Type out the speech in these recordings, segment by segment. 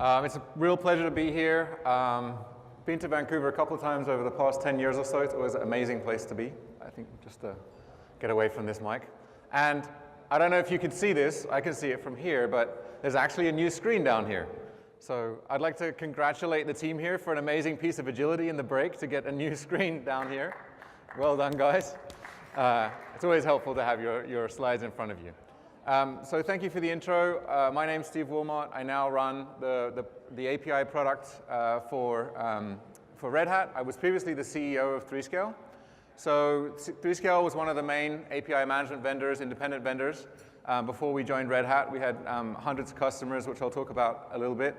It's a real pleasure to be here. Been to Vancouver a couple of times over the past 10 years or so. It's always an amazing place to be, I think, just to get away from this mic. And I don't know if you can see this. I can see it from here, but there's actually a new screen down here. So I'd like to congratulate the team here for an amazing piece of agility in the break to get a new screen down here. Well done, guys. It's always helpful to have your slides in front of you. So thank you for the intro. My name's Steve Willmott. I now run the API product for Red Hat. I was previously the CEO of 3Scale. So 3Scale was one of the main API management vendors, independent vendors. Before we joined Red Hat, we had hundreds of customers, which I'll talk about a little bit.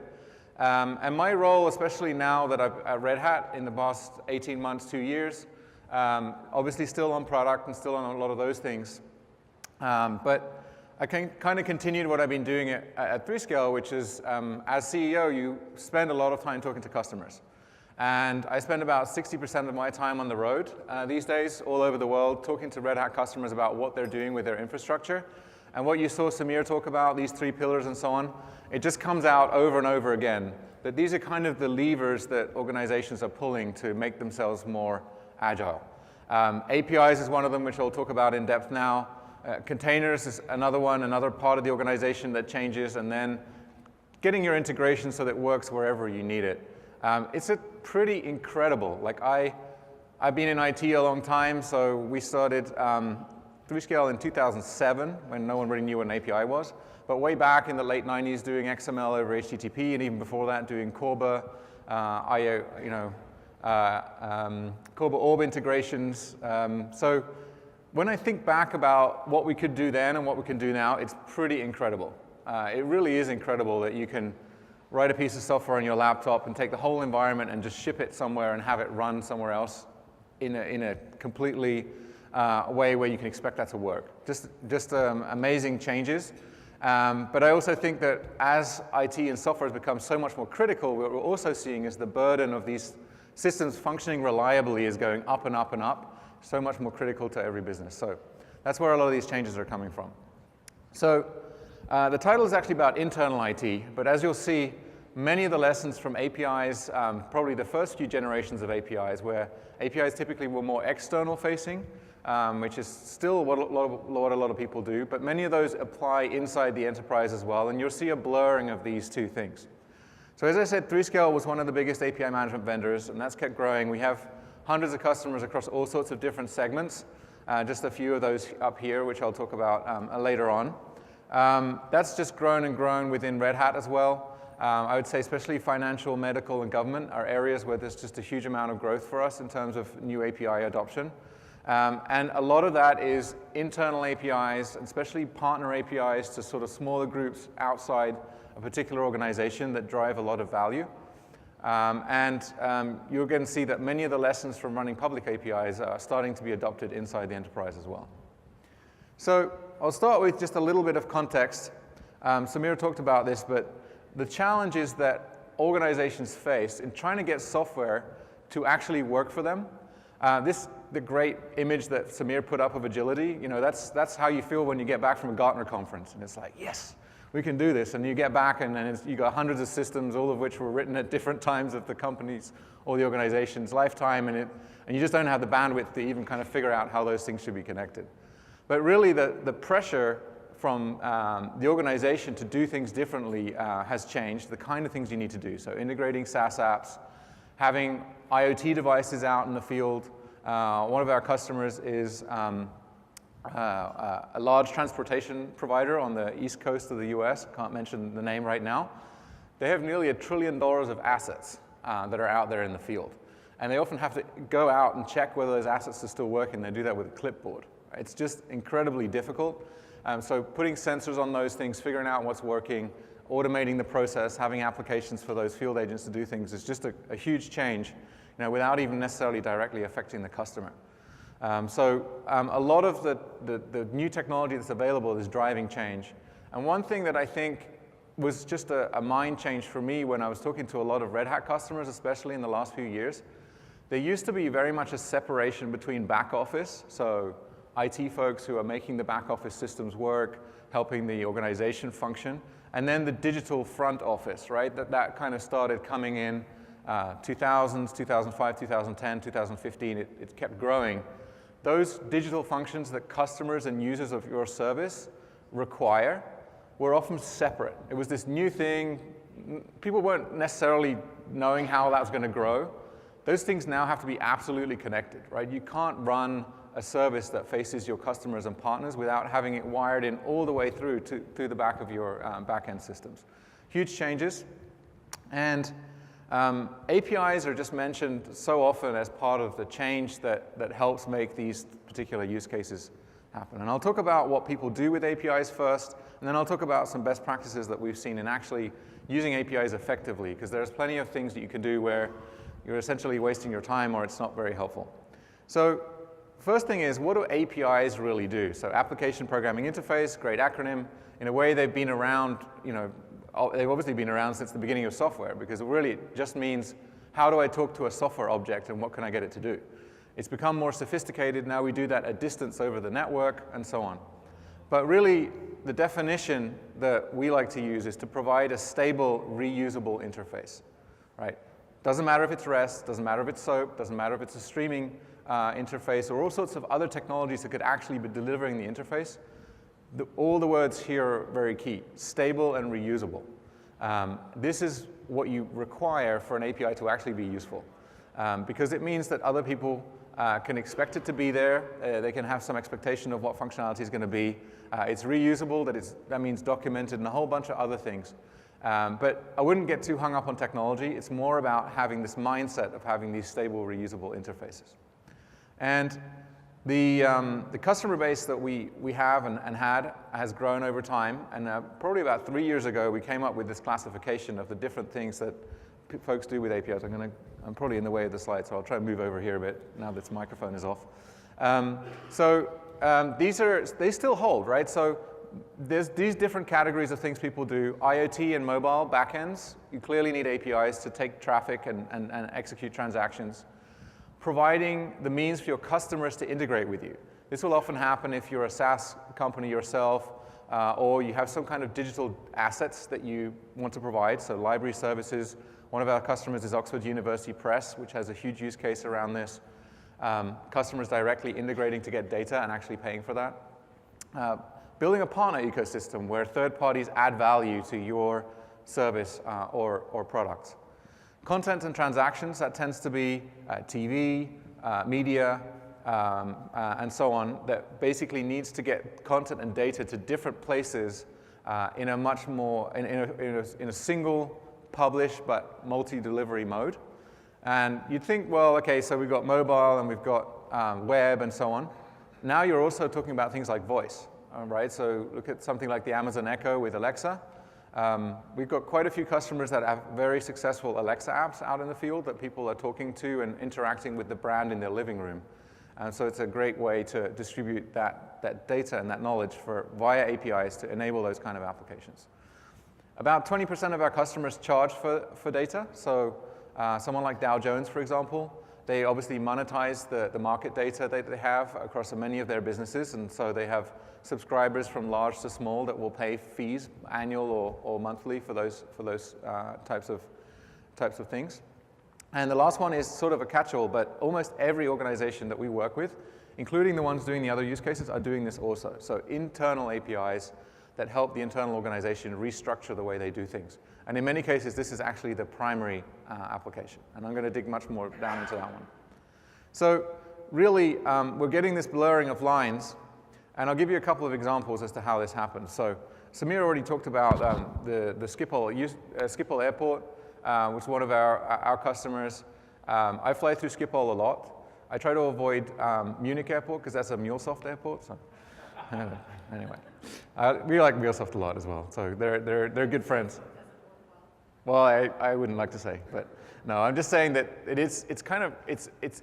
And my role, especially now that I'm at Red Hat in the past 18 months, 2 years, obviously still on product and still on a lot of those things. But I can kind of continue what I've been doing at 3Scale, which is, as CEO, you spend a lot of time talking to customers. And I spend about 60% of my time on the road these days, all over the world, talking to Red Hat customers about what they're doing with their infrastructure. And what you saw Samir talk about, these 3 pillars and so on, it just comes out over and over again, that these are kind of the levers that organizations are pulling to make themselves more agile. APIs is one of them, which I'll talk about in depth now. Containers is another one, another part of the organization that changes, and then getting your integration so that it works wherever you need it. It's a pretty incredible, like I've been in IT a long time, so we started 3Scale in 2007 when no one really knew what an API was, but way back in the late 90s doing XML over HTTP, and even before that doing Corba, Corba orb integrations. So when I think back about what we could do then and what we can do now, it's pretty incredible. It really is incredible that you can write a piece of software on your laptop and take the whole environment and just ship it somewhere and have it run somewhere else in a completely way where you can expect that to work. Just amazing changes. But I also think that as IT and software has become so much more critical, what we're also seeing is the burden of these systems functioning reliably is going up and up and up. So much more critical to every business. So that's where a lot of these changes are coming from. So the title is actually about internal IT, but as you'll see, many of the lessons from APIs, probably the first few generations of APIs, where APIs typically were more external facing, which is still what a lot of people do, but many of those apply inside the enterprise as well, and you'll see a blurring of these two things. So as I said, 3Scale was one of the biggest API management vendors, and that's kept growing. We have hundreds of customers across all sorts of different segments, just a few of those up here, which I'll talk about later on. That's just grown and grown within Red Hat as well. I would say especially financial, medical, and government are areas where there's just a huge amount of growth for us in terms of new API adoption. And a lot of that is internal APIs, especially partner APIs to sort of smaller groups outside a particular organization that drive a lot of value. You're going to see that many of the lessons from running public APIs are starting to be adopted inside the enterprise as well. So I'll start with just a little bit of context. Samir talked about this, but the challenges that organizations face in trying to get software to actually work for them. The great image that Samir put up of agility, that's how you feel when you get back from a Gartner conference, and it's like, yes, we can do this. And you get back, and then you got hundreds of systems, all of which were written at different times of the company's or the organization's lifetime, and you just don't have the bandwidth to even kind of figure out how those things should be connected. But really, the pressure from the organization to do things differently has changed, the kind of things you need to do. So integrating SaaS apps, having IoT devices out in the field. One of our customers is a large transportation provider on the east coast of the US. Can't mention the name right now. They have nearly $1 trillion of assets that are out there in the field. And they often have to go out and check whether those assets are still working. They do that with a clipboard. It's just incredibly difficult. So putting sensors on those things, figuring out what's working, automating the process, having applications for those field agents to do things is just a huge change, without even necessarily directly affecting the customer. A lot of the new technology that's available is driving change. And one thing that I think was just a mind change for me when I was talking to a lot of Red Hat customers, especially in the last few years, there used to be very much a separation between back office, so IT folks who are making the back office systems work, helping the organization function, And then the digital front office, right? That kind of started coming in 2000s, 2005, 2010, 2015. It kept growing. Those digital functions that customers and users of your service require were often separate. It was this new thing. People weren't necessarily knowing how that was going to grow. Those things now have to be absolutely connected, right? You can't run a service that faces your customers and partners without having it wired in all the way through to the back of your back-end systems. Huge changes. And APIs are just mentioned so often as part of the change that helps make these particular use cases happen. And I'll talk about what people do with APIs first, and then I'll talk about some best practices that we've seen in actually using APIs effectively, because there's plenty of things that you can do where you're essentially wasting your time or it's not very helpful. So first thing is, what do APIs really do? So application programming interface, great acronym. In a way, they've been around, they've obviously been around since the beginning of software, because it really just means, how do I talk to a software object and what can I get it to do? It's become more sophisticated. Now we do that at distance over the network and so on. But really, the definition that we like to use is to provide a stable, reusable interface, right? Doesn't matter if it's REST, doesn't matter if it's SOAP, doesn't matter if it's a streaming interface, or all sorts of other technologies that could actually be delivering the interface. All the words here are very key: stable and reusable. This is what you require for an API to actually be useful, because it means that other people can expect it to be there. They can have some expectation of what functionality is going to be. It's reusable, that means documented, and a whole bunch of other things. But I wouldn't get too hung up on technology. It's more about having this mindset of having these stable, reusable interfaces. And the customer base that we have and had has grown over time. And probably about 3 years ago, we came up with this classification of the different things that folks do with APIs. I'm probably in the way of the slide, so I'll try and move over here a bit now that this microphone is off. They still hold, right? So there's these different categories of things people do. IoT and mobile backends, you clearly need APIs to take traffic and execute transactions. Providing the means for your customers to integrate with you. This will often happen if you're a SaaS company yourself, or you have some kind of digital assets that you want to provide, so library services. One of our customers is Oxford University Press, which has a huge use case around this. Customers directly integrating to get data and actually paying for that. Building a partner ecosystem where third parties add value to your service or products. Content and transactions, that tends to be TV, media, and so on, that basically needs to get content and data to different places in a much more, in a single publish but multi-delivery mode. And you'd think, well, okay, so we've got mobile and we've got web and so on. Now you're also talking about things like voice, right? So look at something like the Amazon Echo with Alexa. We've got quite a few customers that have very successful Alexa apps out in the field that people are talking to and interacting with the brand in their living room. And so it's a great way to distribute that data and that knowledge via APIs to enable those kind of applications. About 20% of our customers charge for data. So someone like Dow Jones, for example, they obviously monetize the market data that they have across many of their businesses. And so they have subscribers from large to small that will pay fees, annual or monthly, for those types of things. And the last one is sort of a catch-all, but almost every organization that we work with, including the ones doing the other use cases, are doing this also. So internal APIs that help the internal organization restructure the way they do things. And in many cases, this is actually the primary application. And I'm going to dig much more down into that one. So really, we're getting this blurring of lines. And I'll give you a couple of examples as to how this happens. So Samir already talked about the Schiphol Airport, which is one of our customers. I fly through Schiphol a lot. I try to avoid Munich Airport because that's a MuleSoft airport. So anyway, we like MuleSoft a lot as well. So they're good friends. Well, I wouldn't like to say, but no, I'm just saying that it's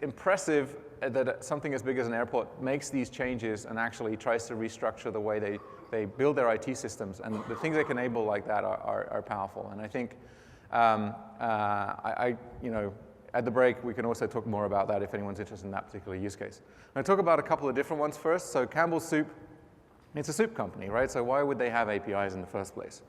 impressive that something as big as an airport makes these changes and actually tries to restructure the way they build their IT systems, and the things they can enable like that are powerful. And I think at the break we can also talk more about that if anyone's interested in that particular use case. I'm going to talk about a couple of different ones first. So Campbell's Soup, it's a soup company, right? So why would they have APIs in the first place?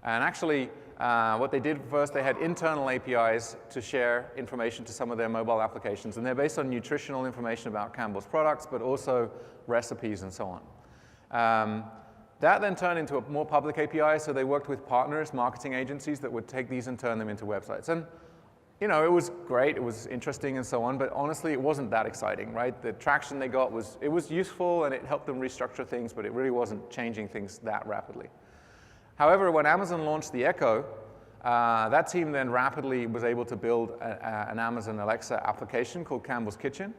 And actually, what they did first, they had internal APIs to share information to some of their mobile applications. And they're based on nutritional information about Campbell's products, but also recipes and so on. That then turned into a more public API, so they worked with partners, marketing agencies that would take these and turn them into websites. And you know, it was great, it was interesting and so on, but honestly, it wasn't that exciting, right? The traction they got it was useful and it helped them restructure things, but it really wasn't changing things that rapidly. However, when Amazon launched the Echo, that team then rapidly was able to build an Amazon Alexa application called Campbell's Kitchen.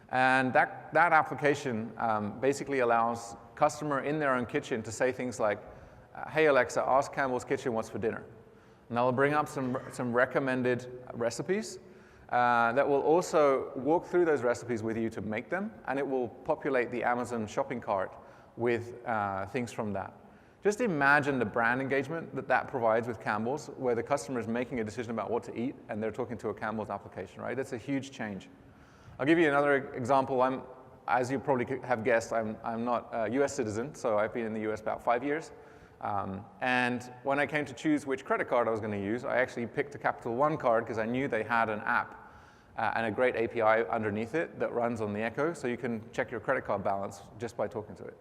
And that application basically allows customer in their own kitchen to say things like, hey Alexa, ask Campbell's Kitchen what's for dinner. And that'll bring up some recommended recipes that will also walk through those recipes with you to make them, and it will populate the Amazon shopping cart with things from that. Just imagine the brand engagement that provides with Campbell's, where the customer is making a decision about what to eat, and they're talking to a Campbell's application, right? That's a huge change. I'll give you another example. As you probably have guessed, I'm not a US citizen, so I've been in the US about 5 years. And when I came to choose which credit card I was going to use, I actually picked a Capital One card because I knew they had an app and a great API underneath it that runs on the Echo, so you can check your credit card balance just by talking to it.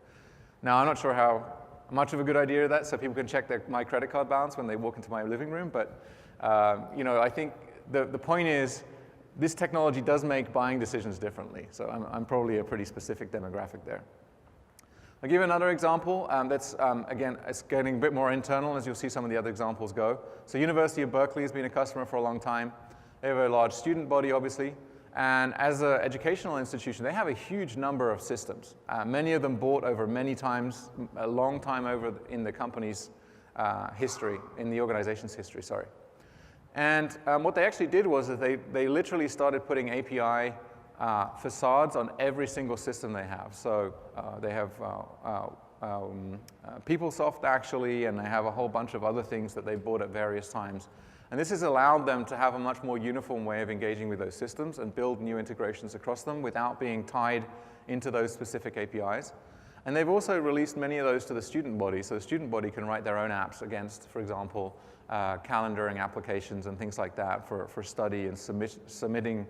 Now, I'm not sure how much of a good idea that, so people can check my credit card balance when they walk into my living room, but you know, I think the point is, this technology does make buying decisions differently, so I'm probably a pretty specific demographic there. I'll give you another example that's, again, it's getting a bit more internal as you'll see some of the other examples go. So University of Berkeley has been a customer for a long time. They have a large student body, obviously, and as an educational institution, they have a huge number of systems. Many of them bought over many times, a long time over in the company's history, in the organization's history, sorry. And what they actually did was that they literally started putting API facades on every single system they have. So they have PeopleSoft actually, and they have a whole bunch of other things that they bought at various times. And this has allowed them to have a much more uniform way of engaging with those systems and build new integrations across them without being tied into those specific APIs. And they've also released many of those to the student body, so the student body can write their own apps against, for example, calendaring applications and things like that for study and submitting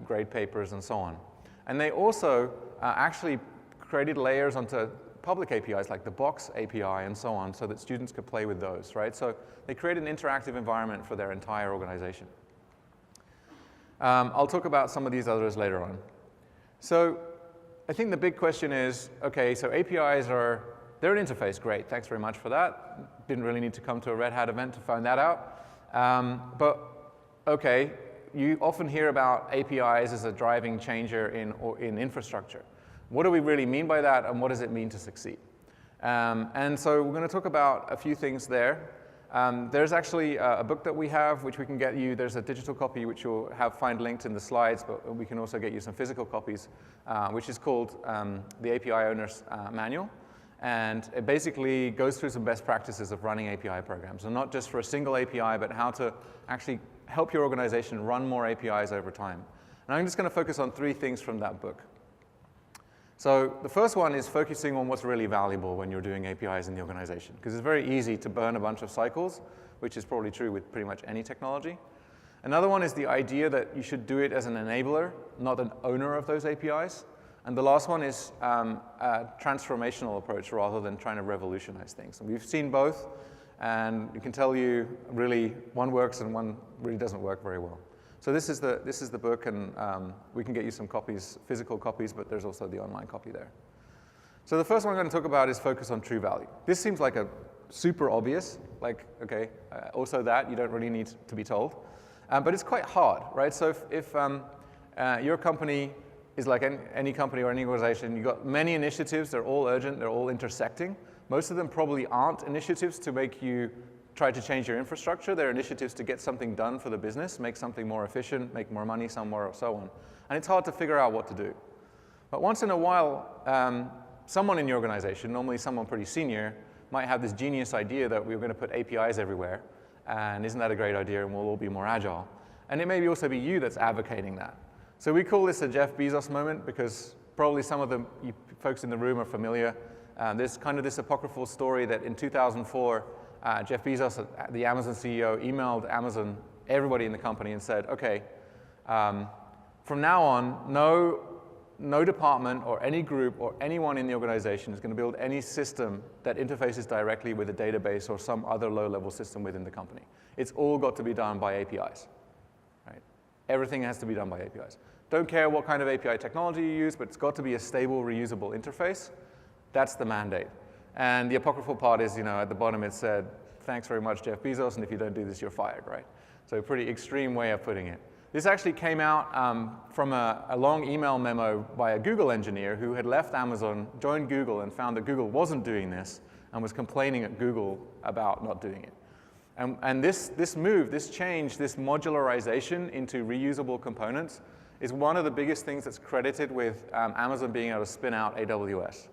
grade papers and so on. And they also actually created layers onto public APIs like the Box API and so on, so that students could play with those, right? So they created an interactive environment for their entire organization. I'll talk about some of these others later on. So I think the big question is, okay, so APIs they're an interface, great, thanks very much for that. Didn't really need to come to a Red Hat event to find that out. But okay, you often hear about APIs as a driving changer in infrastructure. What do we really mean by that, and what does it mean to succeed? And so we're going to talk about a few things there. There's actually a book that we have, which we can get you. There's a digital copy, which you'll find linked in the slides, but we can also get you some physical copies, which is called the API Owner's Manual. And it basically goes through some best practices of running API programs, and not just for a single API, but how to actually help your organization run more APIs over time. And I'm just going to focus on 3 things from that book. So the first one is focusing on what's really valuable when you're doing APIs in the organization, because it's very easy to burn a bunch of cycles, which is probably true with pretty much any technology. Another one is the idea that you should do it as an enabler, not an owner of those APIs. And the last one is a transformational approach rather than trying to revolutionize things. And we've seen both, and we can tell you really one works and one really doesn't work very well. So this is the book, and we can get you some copies, physical copies, but there's also the online copy there. So the first one I'm going to talk about is focus on true value. This seems like a super obvious, like, okay, also that you don't really need to be told. But it's quite hard, right? So if your company is like any company or any organization, you've got many initiatives, they're all urgent, they're all intersecting. Most of them probably aren't initiatives to make you try to change your infrastructure. They're initiatives to get something done for the business, make something more efficient, make more money somewhere, or so on. And it's hard to figure out what to do. But once in a while, someone in your organization, normally someone pretty senior, might have this genius idea that we're going to put APIs everywhere, and isn't that a great idea, and we'll all be more agile. And it may also be you that's advocating that. So we call this a Jeff Bezos moment, because probably some of you folks in the room are familiar. There's kind of this apocryphal story that in 2004, Jeff Bezos, the Amazon CEO, emailed Amazon, everybody in the company, and said, okay, from now on, no department or any group or anyone in the organization is going to build any system that interfaces directly with a database or some other low-level system within the company. It's all got to be done by APIs. Right? Everything has to be done by APIs. Don't care what kind of API technology you use, but it's got to be a stable, reusable interface. That's the mandate. And the apocryphal part is, at the bottom it said, thanks very much, Jeff Bezos, and if you don't do this, you're fired, right? So a pretty extreme way of putting it. This actually came out from a long email memo by a Google engineer who had left Amazon, joined Google, and found that Google wasn't doing this and was complaining at Google about not doing it. And this move, this change, this modularization into reusable components is one of the biggest things that's credited with Amazon being able to spin out AWS.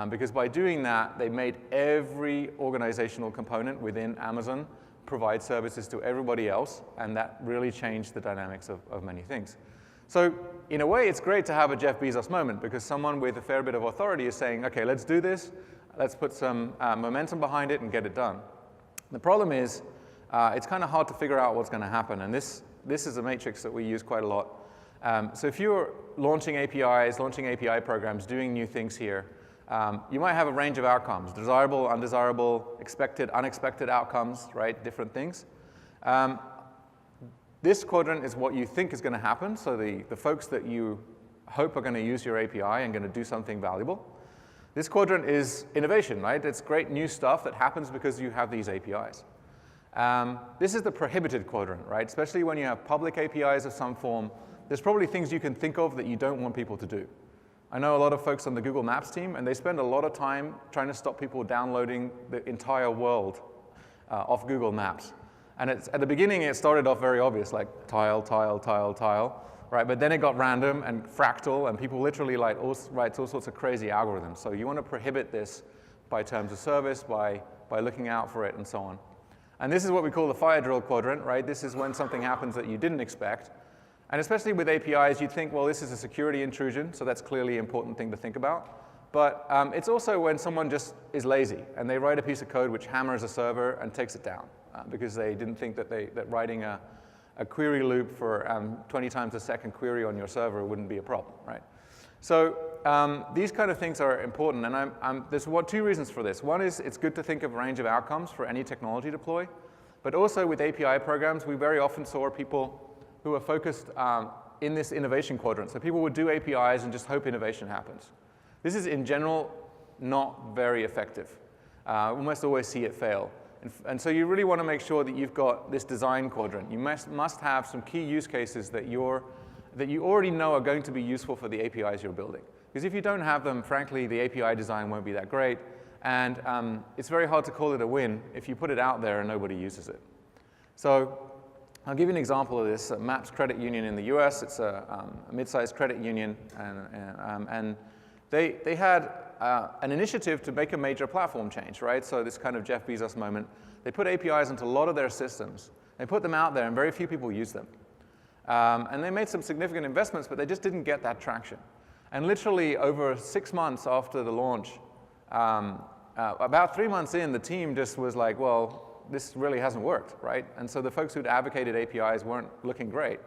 Because by doing that, they made every organizational component within Amazon provide services to everybody else, and that really changed the dynamics of many things. So in a way, it's great to have a Jeff Bezos moment, because someone with a fair bit of authority is saying, okay, let's do this, let's put some momentum behind it and get it done. The problem is, it's kind of hard to figure out what's going to happen, and this is a matrix that we use quite a lot. So if you're launching APIs, launching API programs, doing new things here, you might have a range of outcomes, desirable, undesirable, expected, unexpected outcomes, right, different things. This quadrant is what you think is going to happen, so the folks that you hope are going to use your API and going to do something valuable. This quadrant is innovation, right? It's great new stuff that happens because you have these APIs. This is the prohibited quadrant, right? Especially when you have public APIs of some form, there's probably things you can think of that you don't want people to do. I know a lot of folks on the Google Maps team, and they spend a lot of time trying to stop people downloading the entire world off Google Maps. And at the beginning, it started off very obvious, like tile, tile, tile, tile, right? But then it got random and fractal, and people literally write all sorts of crazy algorithms. So you want to prohibit this by terms of service, by looking out for it, and so on. And this is what we call the fire drill quadrant, right? This is when something happens that you didn't expect. And especially with APIs, you'd think, well, this is a security intrusion, so that's clearly an important thing to think about. But it's also when someone just is lazy, and they write a piece of code which hammers a server and takes it down, because they didn't think that writing a query loop for 20 times a second query on your server wouldn't be a problem, right? So these kind of things are important, and there's two reasons for this. One is it's good to think of a range of outcomes for any technology deploy, but also with API programs, we very often saw people who are focused in this innovation quadrant. So people would do APIs and just hope innovation happens. This is, in general, not very effective. We almost always see it fail. And so you really want to make sure that you've got this design quadrant. You must have some key use cases that you already know are going to be useful for the APIs you're building. Because if you don't have them, frankly, the API design won't be that great. And it's very hard to call it a win if you put it out there and nobody uses it. So I'll give you an example of this. Maps Credit Union in the US, it's a mid-sized credit union, and they had an initiative to make a major platform change, right? So this kind of Jeff Bezos moment. They put APIs into a lot of their systems. They put them out there, and very few people use them. And they made some significant investments, but they just didn't get that traction. And literally over 6 months after the launch, about 3 months in, the team just was like, well, this really hasn't worked, right? And so the folks who'd advocated APIs weren't looking great.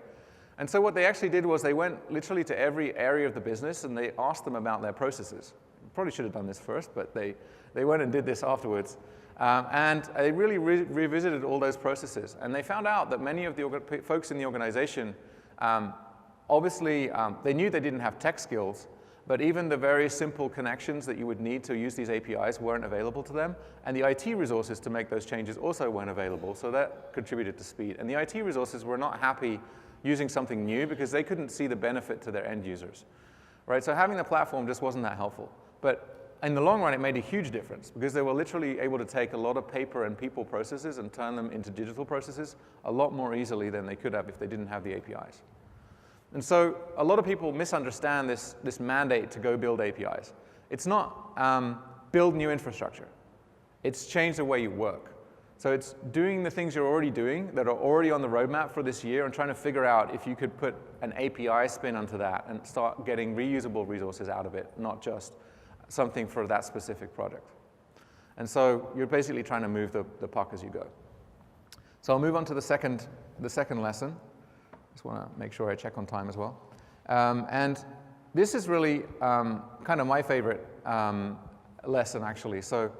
And so what they actually did was they went literally to every area of the business and they asked them about their processes. Probably should have done this first, but they went and did this afterwards. And they really revisited all those processes. And they found out that many of the folks in the organization, obviously, they knew they didn't have tech skills, but even the very simple connections that you would need to use these APIs weren't available to them. And the IT resources to make those changes also weren't available, so that contributed to speed. And the IT resources were not happy using something new because they couldn't see the benefit to their end users, right? So having the platform just wasn't that helpful. But in the long run, it made a huge difference because they were literally able to take a lot of paper and people processes and turn them into digital processes a lot more easily than they could have if they didn't have the APIs. And so a lot of people misunderstand this mandate to go build APIs. It's not build new infrastructure. It's change the way you work. So it's doing the things you're already doing that are already on the roadmap for this year and trying to figure out if you could put an API spin onto that and start getting reusable resources out of it, not just something for that specific project. And so you're basically trying to move the puck as you go. So I'll move on to the second lesson. Just want to make sure I check on time as well. And this is really kind of my favorite lesson, actually. So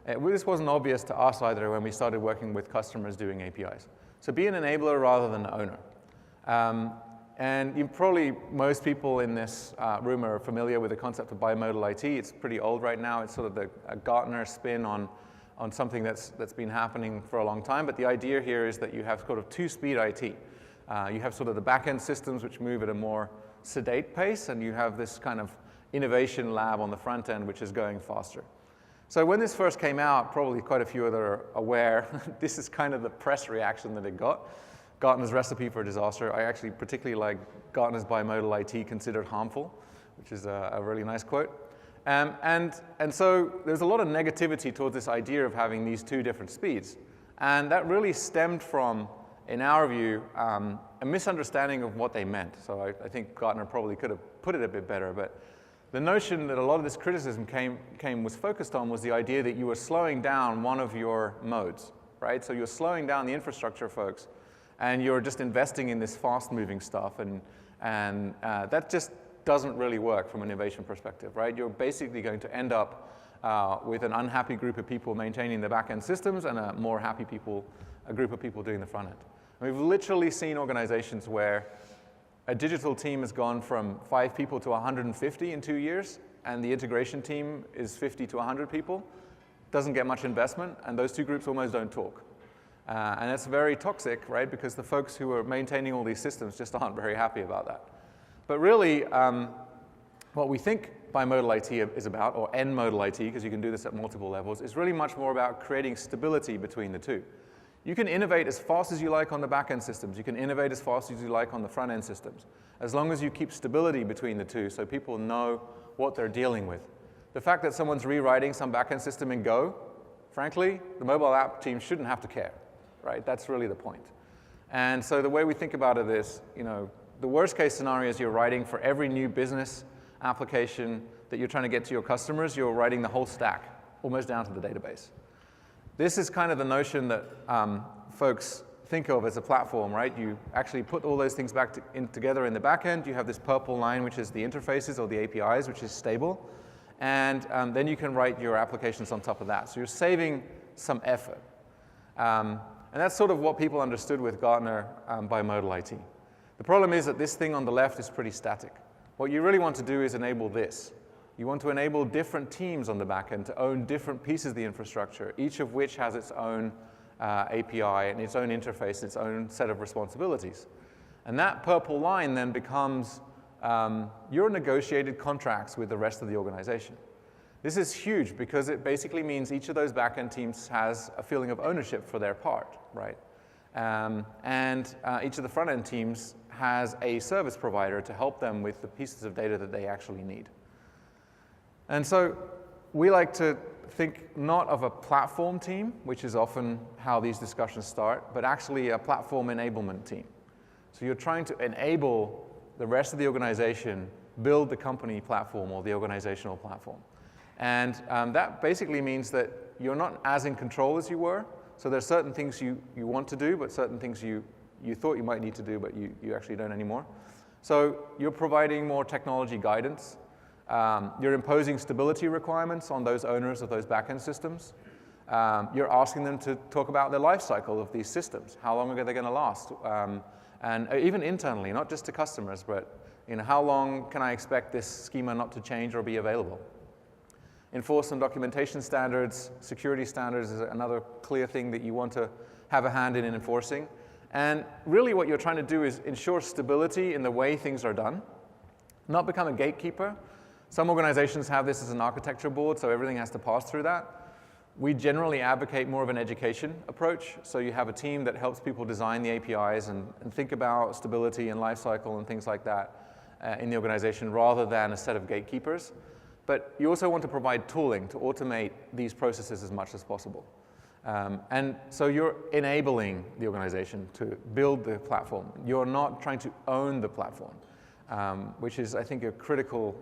this wasn't obvious to us either when we started working with customers doing APIs. So be an enabler rather than an owner. And most people in this room are familiar with the concept of bimodal IT. It's pretty old right now. It's sort of a Gartner spin on something that's been happening for a long time. But the idea here is that you have sort of two-speed IT. You have sort of the back-end systems which move at a more sedate pace, and you have this kind of innovation lab on the front end which is going faster. So when this first came out, probably quite a few of you are aware, this is kind of the press reaction that it got. Gartner's recipe for disaster. I actually particularly like Gartner's bimodal IT considered harmful, which is a really nice quote. And so there's a lot of negativity towards this idea of having these two different speeds. And that really stemmed from, in our view, a misunderstanding of what they meant. So I think Gartner probably could have put it a bit better. But the notion that a lot of this criticism was focused on was the idea that you were slowing down one of your modes, right? So you're slowing down the infrastructure folks, and you're just investing in this fast-moving stuff, and that just doesn't really work from an innovation perspective, right? You're basically going to end up with an unhappy group of people maintaining the back-end systems and a more happy group of people doing the front end. And we've literally seen organizations where a digital team has gone from 5 people to 150 in 2 years, and the integration team is 50 to 100 people, doesn't get much investment, and those two groups almost don't talk. And it's very toxic, right? Because the folks who are maintaining all these systems just aren't very happy about that. But really, what we think bimodal IT is about, or n-modal IT, because you can do this at multiple levels, is really much more about creating stability between the two. You can innovate as fast as you like on the back-end systems. You can innovate as fast as you like on the front-end systems, as long as you keep stability between the two so people know what they're dealing with. The fact that someone's rewriting some back-end system in Go, frankly, the mobile app team shouldn't have to care. Right? That's really the point. And so the way we think about it is, the worst case scenario is you're writing for every new business application that you're trying to get to your customers, you're writing the whole stack, almost down to the database. This is kind of the notion that folks think of as a platform, right? You actually put all those things together in the back end. You have this purple line, which is the interfaces or the APIs, which is stable. And then you can write your applications on top of that. So you're saving some effort. And that's sort of what people understood with Gartner bimodal IT. The problem is that this thing on the left is pretty static. What you really want to do is enable this. You want to enable different teams on the back end to own different pieces of the infrastructure, each of which has its own API and its own interface, its own set of responsibilities. And that purple line then becomes your negotiated contracts with the rest of the organization. This is huge because it basically means each of those back-end teams has a feeling of ownership for their part, right? And each of the front-end teams has a service provider to help them with the pieces of data that they actually need. And so we like to think not of a platform team, which is often how these discussions start, but actually a platform enablement team. So you're trying to enable the rest of the organization build the company platform or the organizational platform. And that basically means that you're not as in control as you were. So there's certain things you want to do, but certain things you thought you might need to do, but you actually don't anymore. So you're providing more technology guidance. You're imposing stability requirements on those owners of those back-end systems. You're asking them to talk about the life cycle of these systems. How long are they going to last? And even internally, not just to customers, but how long can I expect this schema not to change or be available? Enforce some documentation standards. Security standards is another clear thing that you want to have a hand in enforcing. And really what you're trying to do is ensure stability in the way things are done, not become a gatekeeper. Some organizations have this as an architecture board, so everything has to pass through that. We generally advocate more of an education approach. So you have a team that helps people design the APIs and think about stability and lifecycle and things like that in the organization rather than a set of gatekeepers. But you also want to provide tooling to automate these processes as much as possible. And so you're enabling the organization to build the platform. You're not trying to own the platform, which is, I think, a critical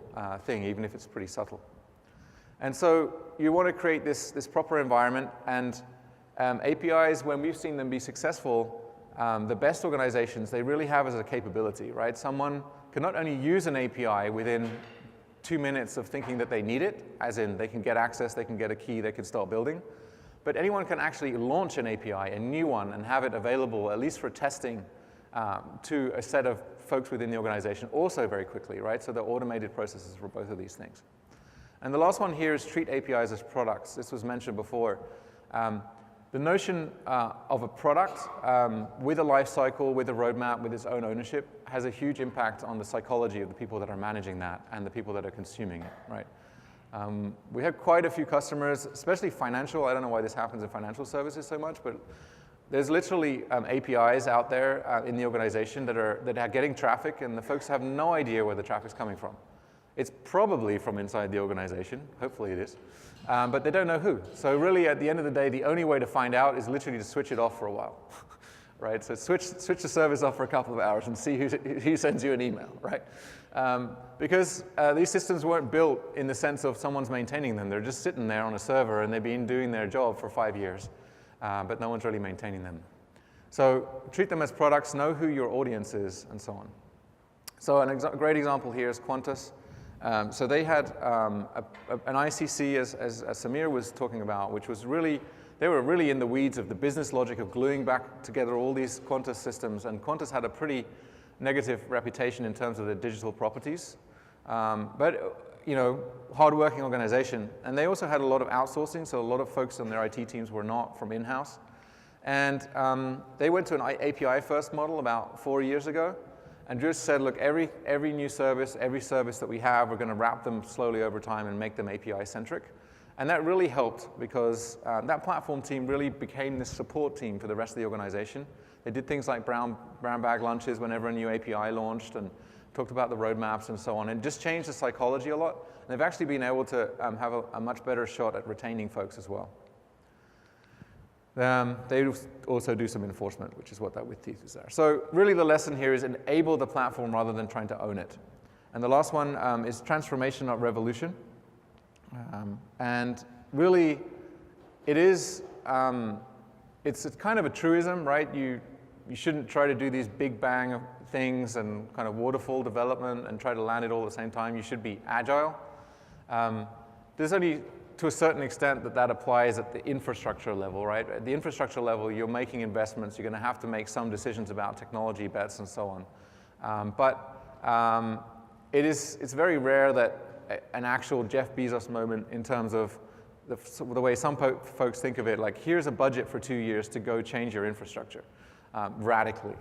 thing, even if it's pretty subtle. And so you want to create this proper environment, and APIs, when we've seen them be successful, the best organizations, they really have as a capability, right? Someone can not only use an API within 2 minutes of thinking that they need it, as in they can get access, they can get a key, they can start building, but anyone can actually launch an API, a new one, and have it available, at least for testing, to a set of folks within the organization also very quickly, right? So they're automated processes for both of these things. And the last one here is treat APIs as products. This was mentioned before. The notion of a product with a life cycle, with a roadmap, with its own ownership, has a huge impact on the psychology of the people that are managing that and the people that are consuming it, right? We have quite a few customers, especially financial. I don't know why this happens in financial services so much, but there's literally APIs out there in the organization that are getting traffic, and the folks have no idea where the traffic's coming from. It's probably from inside the organization. Hopefully it is. But they don't know who. So really, at the end of the day, the only way to find out is literally to switch it off for a while, right? So switch the service off for a couple of hours and see who sends you an email, right? Because these systems weren't built in the sense of someone's maintaining them. They're just sitting there on a server, and they've been doing their job for 5 years, but no one's really maintaining them. So treat them as products, know who your audience is, and so on. So a great example here is Qantas. So they had an ICC, as Samir was talking about, which was really, they were really in the weeds of the business logic of gluing back together all these Qantas systems, and Qantas had a pretty negative reputation in terms of their digital properties. But, you know, hardworking organization. And they also had a lot of outsourcing, so a lot of folks on their IT teams were not from in-house. And they went to an API-first model about 4 years ago, and just said, look, every new service, every service that we have, we're going to wrap them slowly over time and make them API-centric. And that really helped because that platform team really became this support team for the rest of the organization. They did things like brown bag lunches whenever a new API launched, and talked about the roadmaps and so on, and just changed the psychology a lot. And they've actually been able to have a much better shot at retaining folks as well. They also do some enforcement, which is what that with teeth is there. So really the lesson here is enable the platform rather than trying to own it. And the last one is transformation, not revolution. And really, it's kind of a truism, right? You shouldn't try to do these big bang things and kind of waterfall development and try to land it all at the same time. You should be agile. There's only to a certain extent that applies at the infrastructure level, right? At the infrastructure level, you're making investments. You're going to have to make some decisions about technology bets and so on. It's very rare that an actual Jeff Bezos moment in terms of the way some folks think of it, like here's a budget for 2 years to go change your infrastructure radically.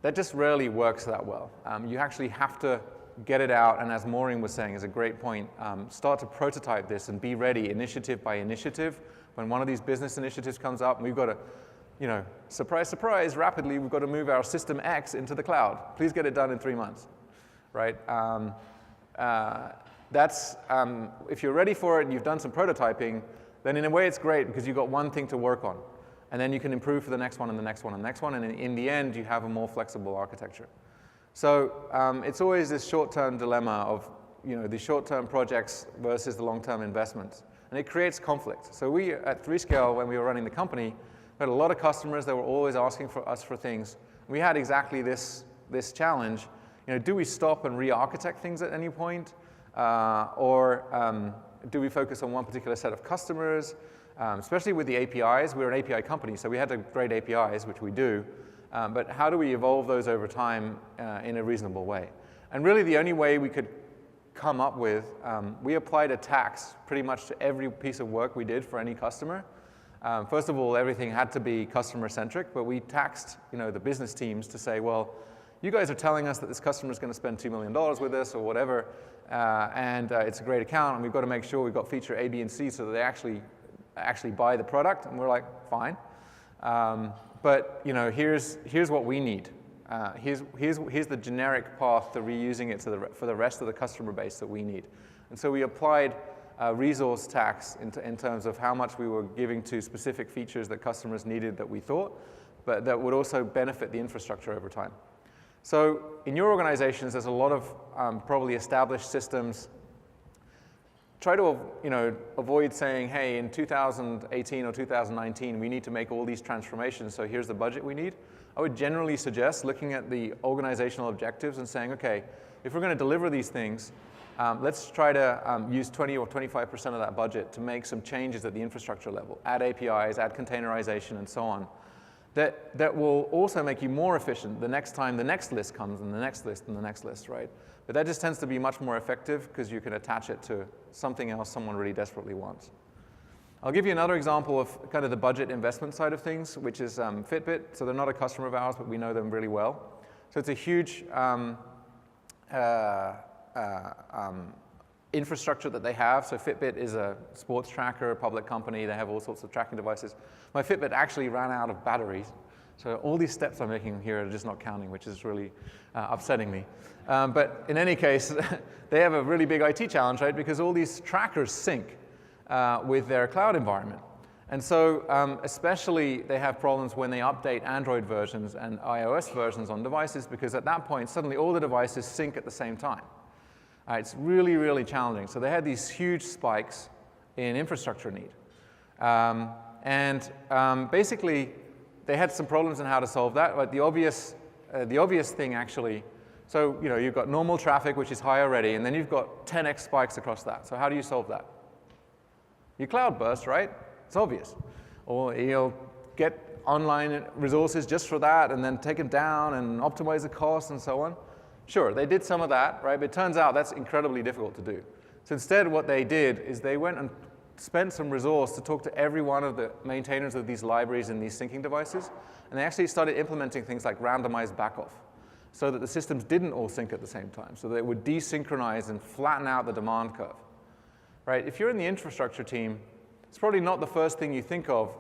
That just rarely works that well. You actually have to get it out, and as Maureen was saying, is a great point, start to prototype this and be ready initiative by initiative. When one of these business initiatives comes up, we've got to, you know, surprise, surprise, rapidly, we've got to move our system X into the cloud. Please get it done in 3 months, right? If you're ready for it and you've done some prototyping, then in a way it's great because you've got one thing to work on. And then you can improve for the next one and the next one and the next one, and in the end, you have a more flexible architecture. So it's always this short-term dilemma of, you know, the short-term projects versus the long-term investments. And it creates conflict. So we, at 3Scale, when we were running the company, we had a lot of customers that were always asking for us for things. We had exactly this challenge. You know, do we stop and re-architect things at any point? Or do we focus on one particular set of customers? Especially with the APIs, we're an API company, so we had to grade APIs, which we do. But how do we evolve those over time in a reasonable way? And really the only way we could come up with, we applied a tax pretty much to every piece of work we did for any customer. First of all, everything had to be customer-centric, but we taxed, you know, the business teams to say, well, you guys are telling us that this customer is going to spend $2 million with us or whatever, and it's a great account, and we've got to make sure we've got feature A, B, and C so that they actually buy the product. And we're like, fine. But you know, here's what we need. Here's the generic path to reusing it for the rest of the customer base that we need. And so we applied resource tax in terms of how much we were giving to specific features that customers needed that we thought, but that would also benefit the infrastructure over time. So in your organizations, there's a lot of probably established systems. try to avoid saying, hey, in 2018 or 2019, we need to make all these transformations, so here's the budget we need. I would generally suggest looking at the organizational objectives and saying, okay, if we're going to deliver these things, let's try to use 20 or 25% of that budget to make some changes at the infrastructure level, add APIs, add containerization, and so on. That will also make you more efficient the next time the next list comes, and the next list, and the next list, right? But that just tends to be much more effective because you can attach it to something else someone really desperately wants. I'll give you another example of kind of the budget investment side of things, which is Fitbit. So they're not a customer of ours, but we know them really well. So it's a huge infrastructure that they have. So Fitbit is a sports tracker, a public company. They have all sorts of tracking devices. My Fitbit actually ran out of batteries. So all these steps I'm making here are just not counting, which is really upsetting me. But in any case, they have a really big IT challenge, right? Because all these trackers sync with their cloud environment. And so especially they have problems when they update Android versions and iOS versions on devices, because at that point, suddenly all the devices sync at the same time. It's really, really challenging. So they had these huge spikes in infrastructure need. Basically, they had some problems in how to solve that. But the obvious thing, actually, so you've got normal traffic, which is high already, and then you've got 10x spikes across that. So how do you solve that? You cloud burst, right? It's obvious. Or you'll get online resources just for that, and then take them down and optimize the cost and so on. Sure, they did some of that, right? But it turns out that's incredibly difficult to do. So instead, what they did is they went and spent some resource to talk to every one of the maintainers of these libraries and these syncing devices, and they actually started implementing things like randomized backoff, so that the systems didn't all sync at the same time, so they would desynchronize and flatten out the demand curve. Right? If you're in the infrastructure team, it's probably not the first thing you think of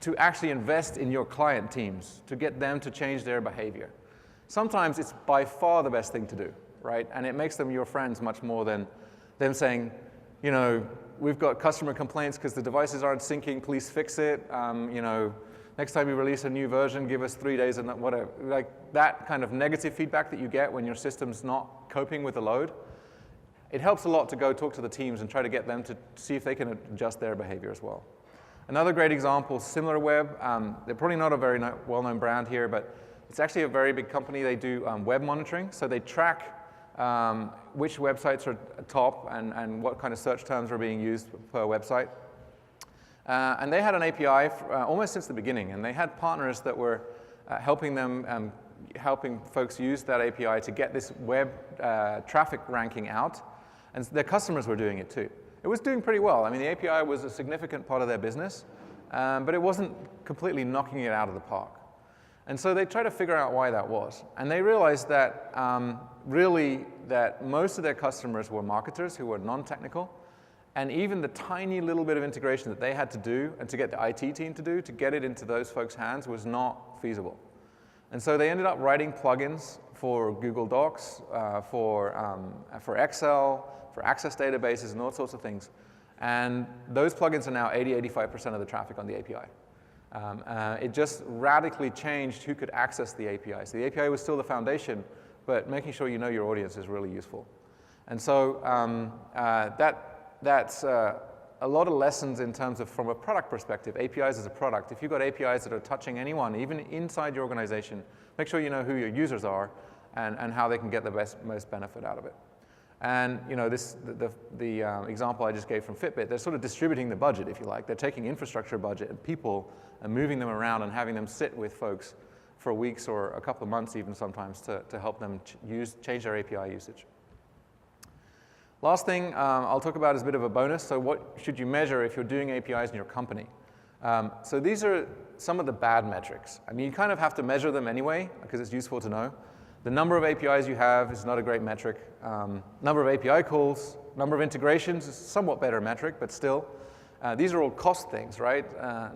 to actually invest in your client teams, to get them to change their behavior. Sometimes it's by far the best thing to do, right? And it makes them your friends much more than them saying, we've got customer complaints because the devices aren't syncing, please fix it. Next time you release a new version, give us 3 days and whatever. Like that kind of negative feedback that you get when your system's not coping with the load, it helps a lot to go talk to the teams and try to get them to see if they can adjust their behavior as well. Another great example, SimilarWeb. They're probably not a very well-known brand here, but it's actually a very big company. They do web monitoring. So they track which websites are top and what kind of search terms are being used per website. And they had an API almost since the beginning. And they had partners that were helping them, helping folks use that API to get this web traffic ranking out. And their customers were doing it too. It was doing pretty well. I mean, the API was a significant part of their business, but it wasn't completely knocking it out of the park. And so they tried to figure out why that was. And they realized that really that most of their customers were marketers who were non-technical. And even the tiny little bit of integration that they had to do and to get the IT team to do to get it into those folks' hands was not feasible. And so they ended up writing plugins for Google Docs, for Excel, for Access databases, and all sorts of things. And those plugins are now 80–85% of the traffic on the API. It just radically changed who could access the API. So the API was still the foundation, but making sure you know your audience is really useful. And so that's a lot of lessons in terms of, from a product perspective, APIs as a product. If you've got APIs that are touching anyone, even inside your organization, make sure you know who your users are and how they can get the most benefit out of it. And the example I just gave from Fitbit, they're sort of distributing the budget, if you like. They're taking infrastructure budget and people and moving them around and having them sit with folks for weeks or a couple of months even sometimes to help them change their API usage. Last thing I'll talk about is a bit of a bonus. So what should you measure if you're doing APIs in your company? So these are some of the bad metrics. I mean, you kind of have to measure them anyway because it's useful to know. The number of APIs you have is not a great metric. Number of API calls, number of integrations is a somewhat better metric, but still. These are all cost things, right?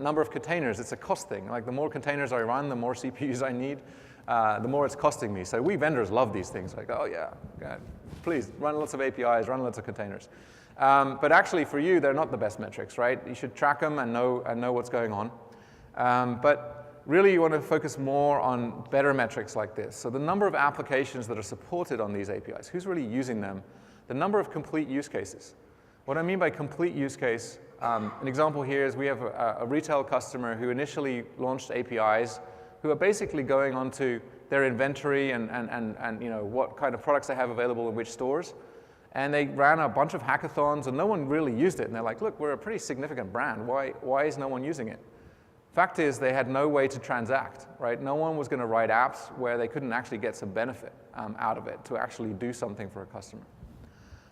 Number of containers, it's a cost thing. Like the more containers I run, the more CPUs I need, the more it's costing me. So we vendors love these things. Like, oh yeah, please run lots of APIs, run lots of containers. But actually for you, they're not the best metrics, right? You should track them and know what's going on. But really, you want to focus more on better metrics like this. So the number of applications that are supported on these APIs, who's really using them, the number of complete use cases. What I mean by complete use case, an example here is we have a retail customer who initially launched APIs who are basically going onto their inventory and what kind of products they have available in which stores. And they ran a bunch of hackathons and no one really used it. And they're like, look, we're a pretty significant brand. Why is no one using it? Fact is, they had no way to transact, right? No one was going to write apps where they couldn't actually get some benefit out of it to actually do something for a customer.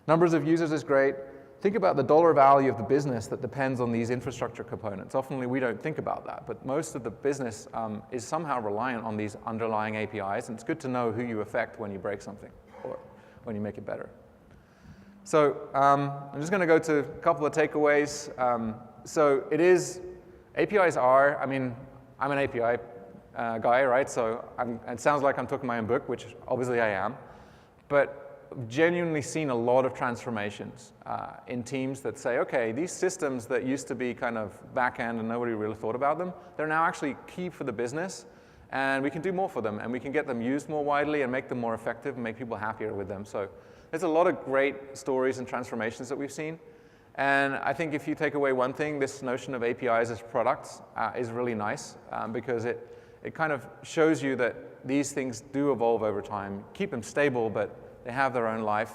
Numbers of users is great. Think about the dollar value of the business that depends on these infrastructure components. Often we don't think about that, but most of the business is somehow reliant on these underlying APIs, and it's good to know who you affect when you break something or when you make it better. So I'm just going to go to a couple of takeaways. So APIs are, I'm an API guy, right? So it sounds like I'm talking my own book, which obviously I am, but genuinely seen a lot of transformations in teams that say, okay, these systems that used to be kind of back-end and nobody really thought about them, they're now actually key for the business, and we can do more for them, and we can get them used more widely and make them more effective and make people happier with them. So there's a lot of great stories and transformations that we've seen. And I think if you take away one thing, this notion of APIs as products is really nice because it kind of shows you that these things do evolve over time. Keep them stable, but they have their own life,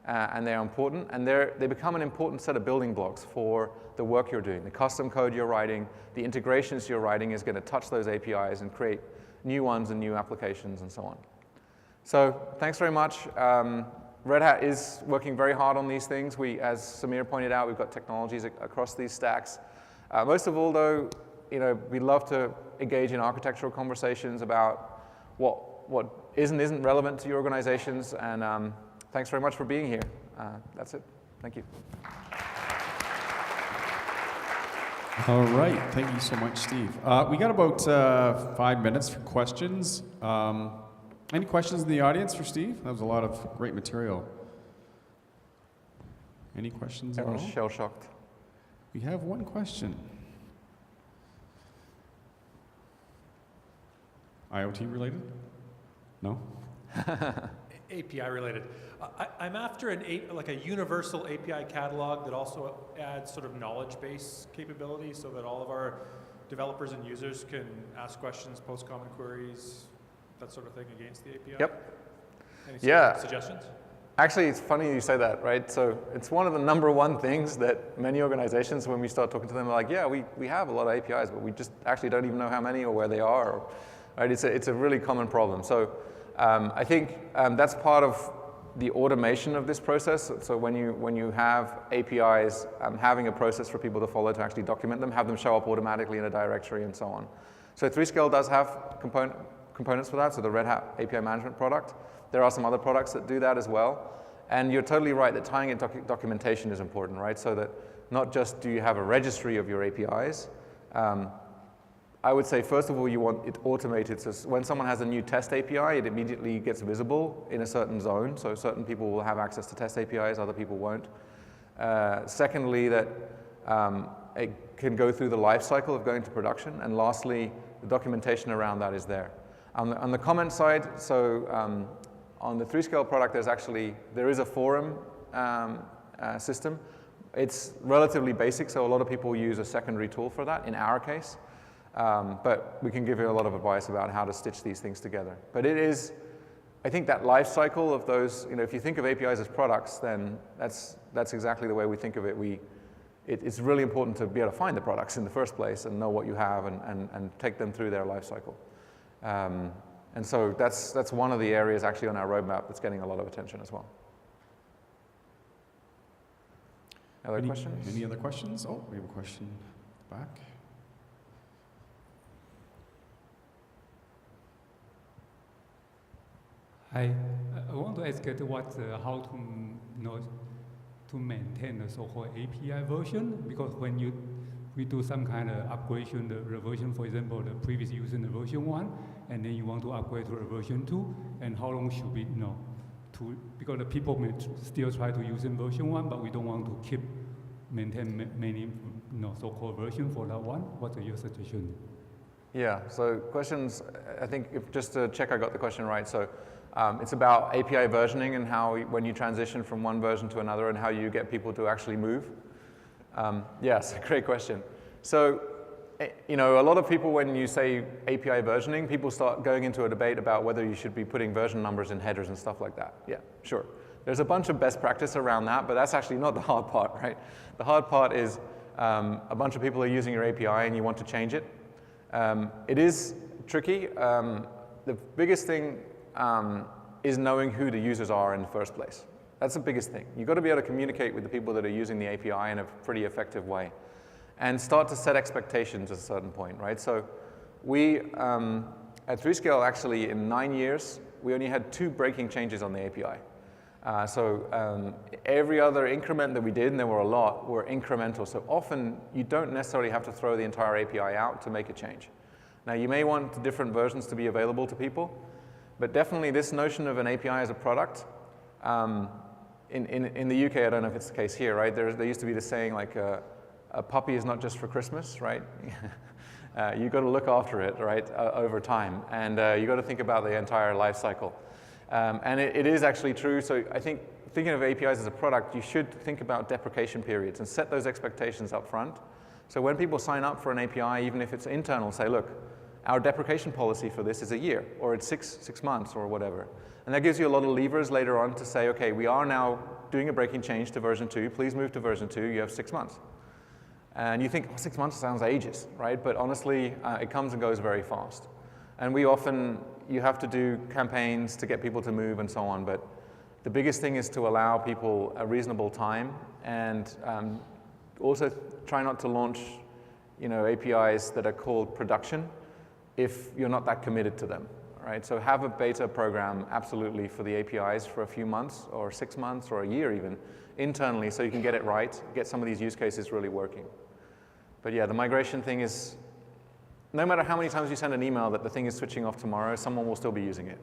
and they're important, and they become an important set of building blocks for the work you're doing. The custom code you're writing, the integrations you're writing is going to touch those APIs and create new ones and new applications and so on. So thanks very much. Red Hat is working very hard on these things. As Samir pointed out, we've got technologies across these stacks. Most of all, though, we love to engage in architectural conversations about what is and isn't relevant to your organizations, and thanks very much for being here. That's it. Thank you. All right. Thank you so much, Steve. We got about 5 minutes for questions. Any questions in the audience for Steve? That was a lot of great material. Any questions at all? Everyone's shell-shocked. We have one question. IoT related? No? API related. I'm after like a universal API catalog that also adds sort of knowledge base capabilities so that all of our developers and users can ask questions, post comment queries, that sort of thing against the API. Yep. Any suggestions? Actually, it's funny you say that, right? So it's one of the #1 things that many organizations, when we start talking to them, are like, yeah, we have a lot of APIs, but we just actually don't even know how many or where they are. Right? It's a really common problem. So I think that's part of the automation of this process. So when you have APIs, having a process for people to follow to actually document them, have them show up automatically in a directory and so on. So 3Scale does have components for that, so the Red Hat API management product. There are some other products that do that as well. And you're totally right that tying in documentation is important, right? So that not just do you have a registry of your APIs, I would say, first of all, you want it automated. So when someone has a new test API, it immediately gets visible in a certain zone. So certain people will have access to test APIs, other people won't. Secondly, that it can go through the life cycle of going to production. And lastly, the documentation around that is there. On the comment side, so on the 3Scale product, there is a forum system. It's relatively basic, so a lot of people use a secondary tool for that, in our case. But we can give you a lot of advice about how to stitch these things together. But it is, I think that life cycle of those, if you think of APIs as products, then that's exactly the way we think of it. It's really important to be able to find the products in the first place and know what you have and take them through their life cycle. And so that's one of the areas actually on our roadmap that's getting a lot of attention as well. Other questions? Any other questions? Oh, we have a question back. Hi, I want to ask how to maintain the so-called API version, because when we do some kind of upgradation, the version, for example, the previous using the version 1, and then you want to upgrade to the version 2, and how long should we because the people may still try to use in version 1, but we don't want to maintain many so-called version for that one. What's your suggestion? Yeah, so questions, I think just to check I got the question right, so it's about API versioning and how when you transition from one version to another and how you get people to actually move. Yes, great question. So, a lot of people when you say API versioning, people start going into a debate about whether you should be putting version numbers in headers and stuff like that. Yeah, sure. There's a bunch of best practice around that, but that's actually not the hard part, right? The hard part is a bunch of people are using your API and you want to change it. It is tricky. The biggest thing is knowing who the users are in the first place. That's the biggest thing. You've got to be able to communicate with the people that are using the API in a pretty effective way and start to set expectations at a certain point, right? So we, at 3Scale, actually, in 9 years, we only had 2 breaking changes on the API. Every other increment that we did, and there were a lot, were incremental. So often, you don't necessarily have to throw the entire API out to make a change. Now, you may want different versions to be available to people, but definitely this notion of an API as a product, in the UK, I don't know if it's the case here, right? There used to be the saying like, a puppy is not just for Christmas, right? You've got to look after it, right, over time. And you've got to think about the entire life cycle. And it is actually true. So I think thinking of APIs as a product, you should think about deprecation periods and set those expectations up front. So when people sign up for an API, even if it's internal, say, look, our deprecation policy for this is a year, or it's six months, or whatever. And that gives you a lot of levers later on to say, okay, we are now doing a breaking change to version 2. Please move to version 2. You have 6 months. And you think, oh, 6 months sounds ages, right? But honestly, it comes and goes very fast. And you have to do campaigns to get people to move and so on. But the biggest thing is to allow people a reasonable time and also try not to launch APIs that are called production if you're not that committed to them, right? So have a beta program absolutely for the APIs for a few months or 6 months or a year even internally so you can get it right, get some of these use cases really working. But yeah, the migration thing is, no matter how many times you send an email that the thing is switching off tomorrow, someone will still be using it.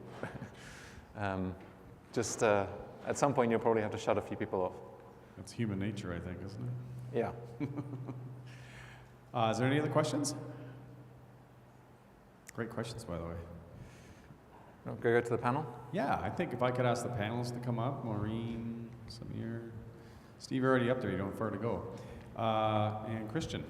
At some point you'll probably have to shut a few people off. That's human nature, I think, isn't it? Yeah. Is there any other questions? Great questions, by the way. Go to the panel? Yeah, I think if I could ask the panelists to come up, Maureen, Samir, Steve already up there, you don't have far to go. And Christian.